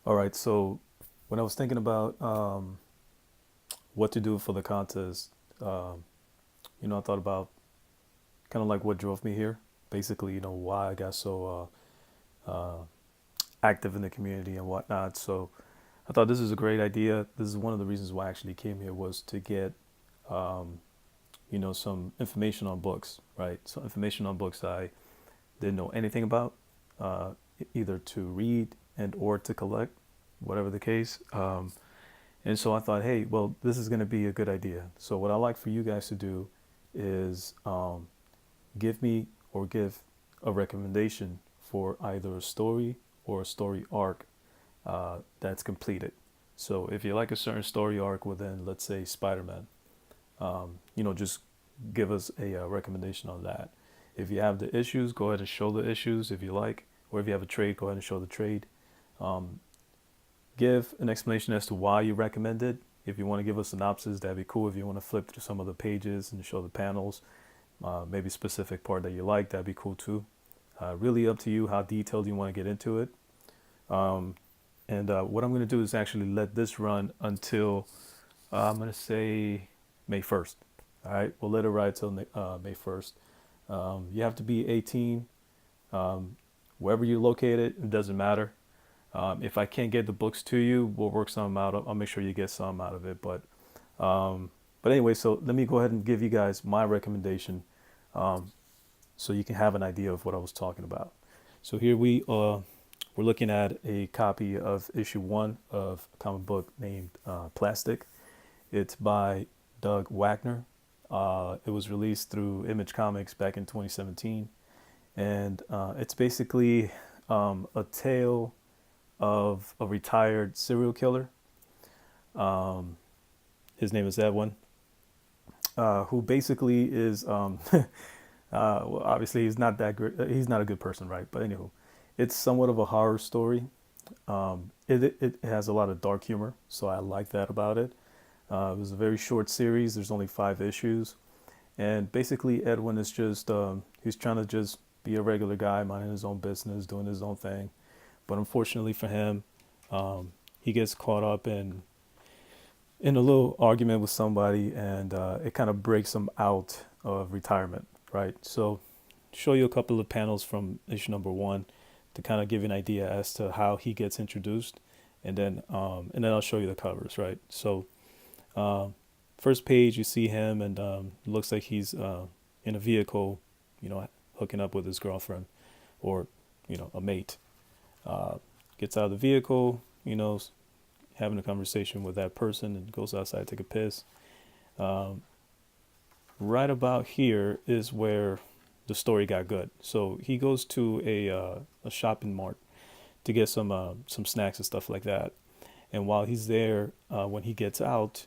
All right, so when I was thinking about what to do for the contest, um, I thought about kind of like what drove me here. Basically, why I got so active in the community and whatnot. So I thought this is a great idea. This is one of the reasons why I actually came here was to get, um, some information on books, right? So information on books I didn't know anything about, either to read and or to collect, whatever the case. And so I thought, hey, well, this is going to be a good idea. So what I like for you guys to do is give me or give a recommendation for either a story or a story arc that's completed. So if you like a certain story arc within, let's say, Spider-Man, just give us a recommendation on that. If you have the issues, go ahead and show the issues if you like, or if you have a trade, go ahead and show the trade. Um, Give an explanation as to why you recommend it. If you want to give a synopsis, that'd be cool. If you want to flip through some of the pages and show the panels, maybe a specific part that you like, that'd be cool too. Really up to you how detailed you want to get into it. Um, and what I'm going to do is actually let this run until I'm going to say May 1st. All right, we'll let it ride till May 1st. You have to be 18. Um, Wherever you're located, it doesn't matter. If I can't get the books to you, we'll work some out. I'll make sure you get some out of it. But anyway, so let me go ahead and give you guys my recommendation, um, so you can have an idea of what I was talking about. So here we're looking at a copy of issue one of a comic book named Plastic. It's by Doug Wagner. It was released through Image Comics back in 2017, and it's basically a tale of a retired serial killer. Um, his name is Edwin, who basically is, well, obviously he's not that great. He's not a good person, right? But anywho, it's somewhat of a horror story. It has a lot of dark humor, so I like that about it. It was a very short series. There's only 5 issues, and basically Edwin is just he's trying to just be a regular guy, minding his own business, doing his own thing. But unfortunately for him, he gets caught up in a little argument with somebody, and it kind of breaks him out of retirement, right? So, show you a couple of panels from issue number one to kind of give you an idea as to how he gets introduced, and then I'll show you the covers, right? So, uh, first page you see him, and it looks like he's in a vehicle, hooking up with his girlfriend or a mate. Uh, Gets out of the vehicle, having a conversation with that person, and goes outside to take a piss. Um, right about here is where the story got good. So he goes to a shopping mart to get some snacks and stuff like that. And while he's there, when he gets out,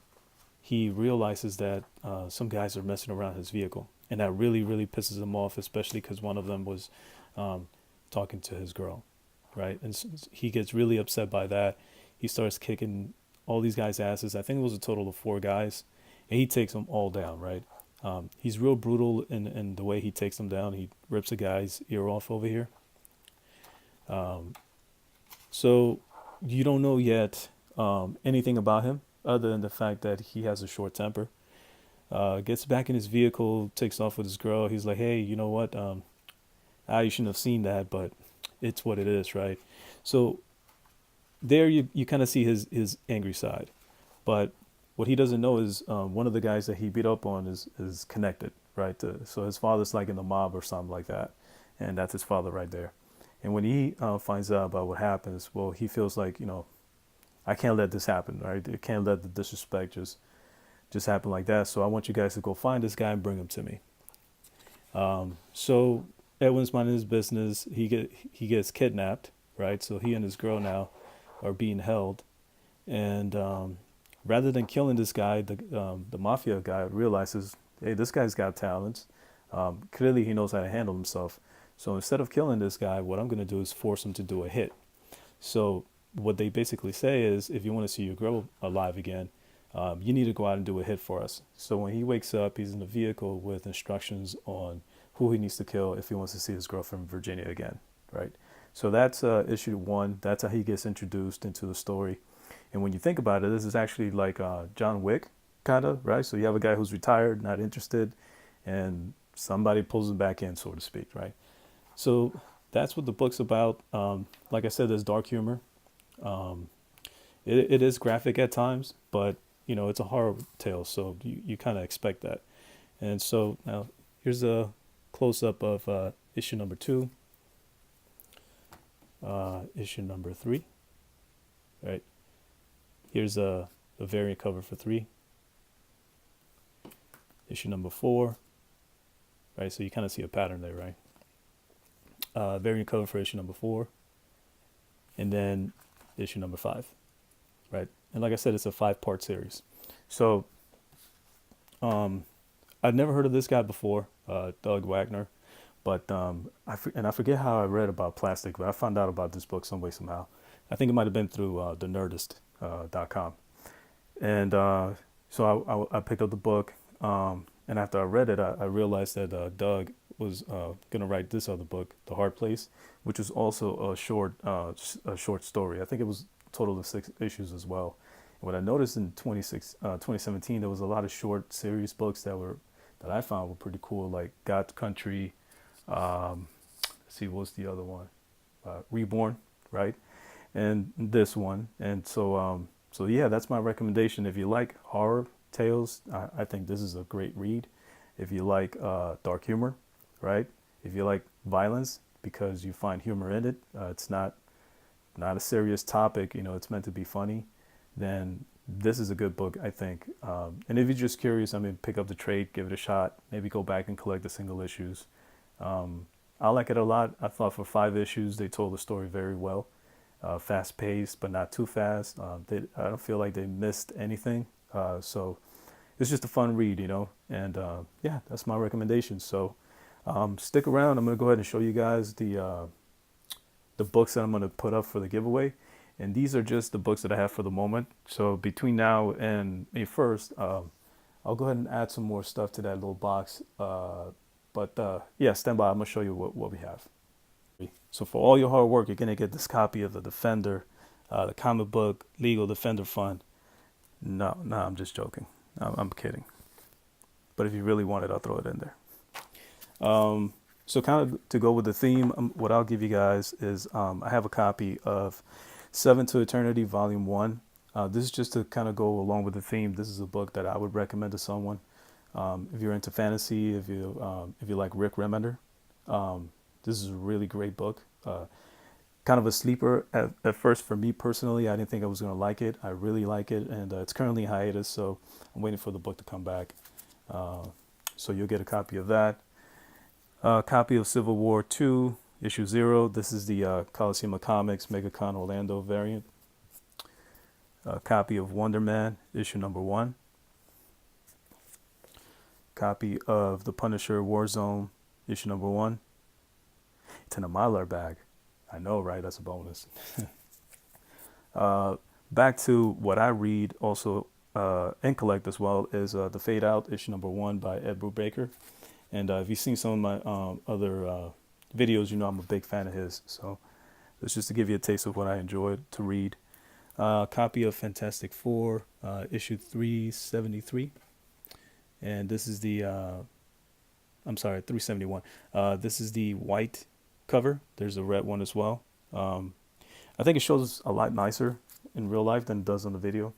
he realizes that some guys are messing around his vehicle, and that really really pisses him off, especially because one of them was um, talking to his girl, right? And he gets really upset by that. He starts kicking all these guys' asses. I think it was a total of 4 guys, and he takes them all down, right? He's real brutal in the way he takes them down. He rips a guy's ear off over here. Um, so you don't know yet anything about him other than the fact that he has a short temper. Gets back in his vehicle, takes off with his girl. He's like, hey, you know what? You shouldn't have seen that, but it's what it is, right? So there you kind of see his angry side. But what he doesn't know is one of the guys that he beat up on is connected, right? So his father's like in the mob or something like that. And that's his father right there. And when he finds out about what happens, well, he feels like, I can't let this happen, right? I can't let the disrespect just happen like that. So I want you guys to go find this guy and bring him to me. So Edwin's minding his business. He gets kidnapped, right? So he and his girl now are being held, and rather than killing this guy, the mafia guy realizes, hey, this guy's got talents. Clearly, he knows how to handle himself. So instead of killing this guy, what I'm going to do is force him to do a hit. So what they basically say is, if you want to see your girl alive again, you need to go out and do a hit for us. So when he wakes up, he's in a vehicle with instructions on who he needs to kill if he wants to see his girlfriend Virginia again, right? So that's issue one. That's how he gets introduced into the story. And when you think about it, this is actually like John Wick, kind of, right? So you have a guy who's retired, not interested, and somebody pulls him back in, so to speak, right? So that's what the book's about. Like I said, there's dark humor. Um, it is graphic at times, but it's a horror tale, so you kind of expect that. And so now here's a close up of issue number two, issue number three, right? Here's a variant cover for three, issue number four, right? So you kind of see a pattern there, right? Variant cover for issue number four, and then issue number five, right? And like I said, it's a 5-part series. So I've never heard of this guy before, Doug Wagner, but I forget how I read about plastic, but I found out about this book some way, somehow. I think it might have been through the Nerdist.com. And so I picked up the book, and after I read it, I realized that Doug was going to write this other book, The Hard Place, which is also a short story. I think it was a total of 6 issues as well. And what I noticed in 2017, there was a lot of short series books that I found were pretty cool, like God's Country. Let's see, what's the other one? Reborn, right? And this one. And so yeah, that's my recommendation. If you like horror tales, I think this is a great read. If you like dark humor, right? If you like violence because you find humor in it, it's not a serious topic, it's meant to be funny, then this is a good book, I think. And if you're just curious, pick up the trade, give it a shot, maybe go back and collect the single issues. I like it a lot. I thought for 5 issues, they told the story very well. Fast paced, but not too fast. I don't feel like they missed anything. So it's just a fun read, and yeah, that's my recommendation. So stick around. I'm going to go ahead and show you guys the books that I'm going to put up for the giveaway. And these are just the books that I have for the moment. So between now and May 1st, I'll go ahead and add some more stuff to that little box. But yeah, stand by. I'm going to show you what we have. So for all your hard work, you're going to get this copy of The Defender, the comic book Legal Defender Fund. No, I'm just joking. I'm kidding. But if you really want it, I'll throw it in there. So kind of to go with the theme, what I'll give you guys is I have a copy of 7 to Eternity, Volume 1. This is just to kind of go along with the theme. This is a book that I would recommend to someone. If you're into fantasy, if you like Rick Remender, this is a really great book. Kind of a sleeper at first for me personally. I didn't think I was going to like it. I really like it, and it's currently in hiatus, so I'm waiting for the book to come back. So you'll get a copy of that. A copy of Civil War 2, Issue 0. This is the Coliseum of Comics MegaCon Orlando variant. A copy of Wonder Man, Issue number 1. Copy of The Punisher Warzone, Issue number 1. It's in a Mylar bag. I know, right? That's a bonus. Back to what I read also and collect as well is The Fade Out, Issue number 1 by Ed Brubaker. And if you've seen some of my other videos, I'm a big fan of his. So that's just to give you a taste of what I enjoyed to read. Copy of Fantastic Four, issue 373. And this is the, 371. This is the white cover. There's a red one as well. I think it shows a lot nicer in real life than it does on the video.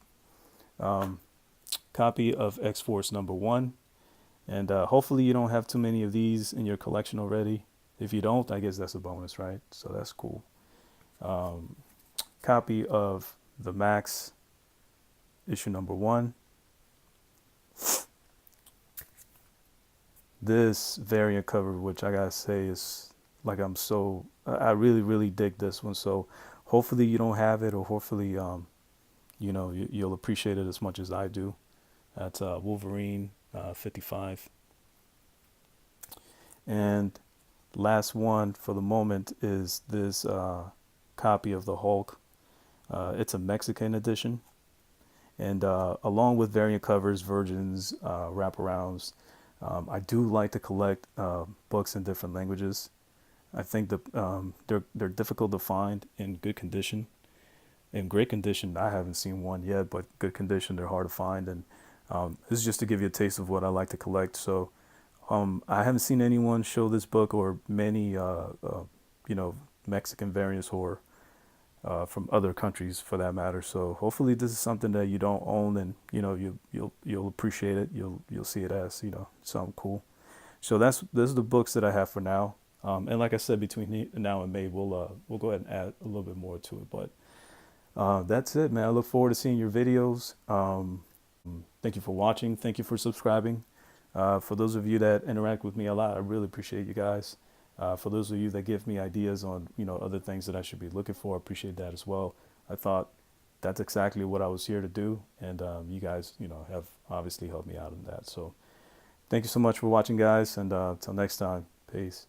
Copy of X-Force number 1. And hopefully you don't have too many of these in your collection already. If you don't, I guess that's a bonus, right? So that's cool. Copy of The Max, issue number 1. This variant cover, which I gotta say is like I really, really dig this one. So hopefully you don't have it, or hopefully, you'll appreciate it as much as I do. That's Wolverine 55. And last one for the moment is this copy of the Hulk. It's a Mexican edition. And along with variant covers, versions, wraparounds, I do like to collect books in different languages. I think they're difficult to find in good condition. In great condition, I haven't seen one yet, but good condition, they're hard to find. And this is just to give you a taste of what I like to collect. So I haven't seen anyone show this book or many, you know, Mexican variants or from other countries for that matter. So hopefully this is something that you don't own, and you know you'll appreciate it. You'll see it as, you know, something cool. So those are the books that I have for now. And like I said, between now and May, we'll go ahead and add a little bit more to it. But that's it, man. I look forward to seeing your videos. Thank you for watching. Thank you for subscribing. For those of you that interact with me a lot, I really appreciate you guys. For those of you that give me ideas on, you know, other things that I should be looking for, I appreciate that as well. I thought that's exactly what I was here to do, and you guys, you know, have obviously helped me out in that. So thank you so much for watching, guys, and till next time, peace.